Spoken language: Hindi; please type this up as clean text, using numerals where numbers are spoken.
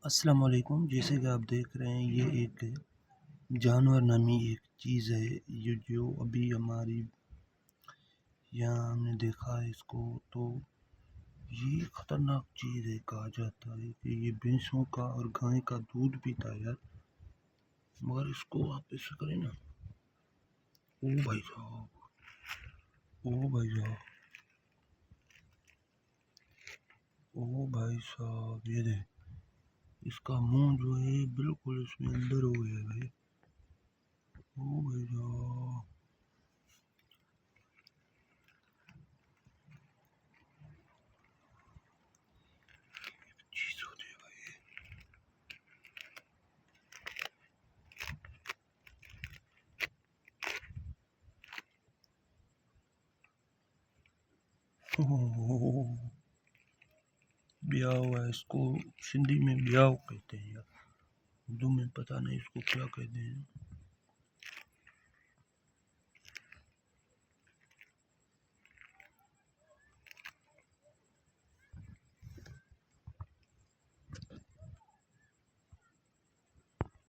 अस्सलाम वालेकुम। जैसे कि आप देख रहे हैं, ये एक जानवर नामी एक चीज़ है ये जो अभी हमारी यहाँ हमने देखा है इसको। तो ये ख़तरनाक चीज़ है, कहा जाता है कि ये भैंसों का और गाय का दूध पीता है यार, मगर इसको आप ऐसा करें ना। ओ भाई साहब, ओ भाई साहब, ओ भाई साहब, ये दे इसका मुंह जो है बिल्कुल इसमें अंदर हो गया है भाई। ओ भाई साहब, चीज़ होती है भाई। ओह, ब्याह हुआ है, इसको सिंधी में ब्याह कहते हैं यार, उर्दू में पता नहीं इसको क्या कहते हैं।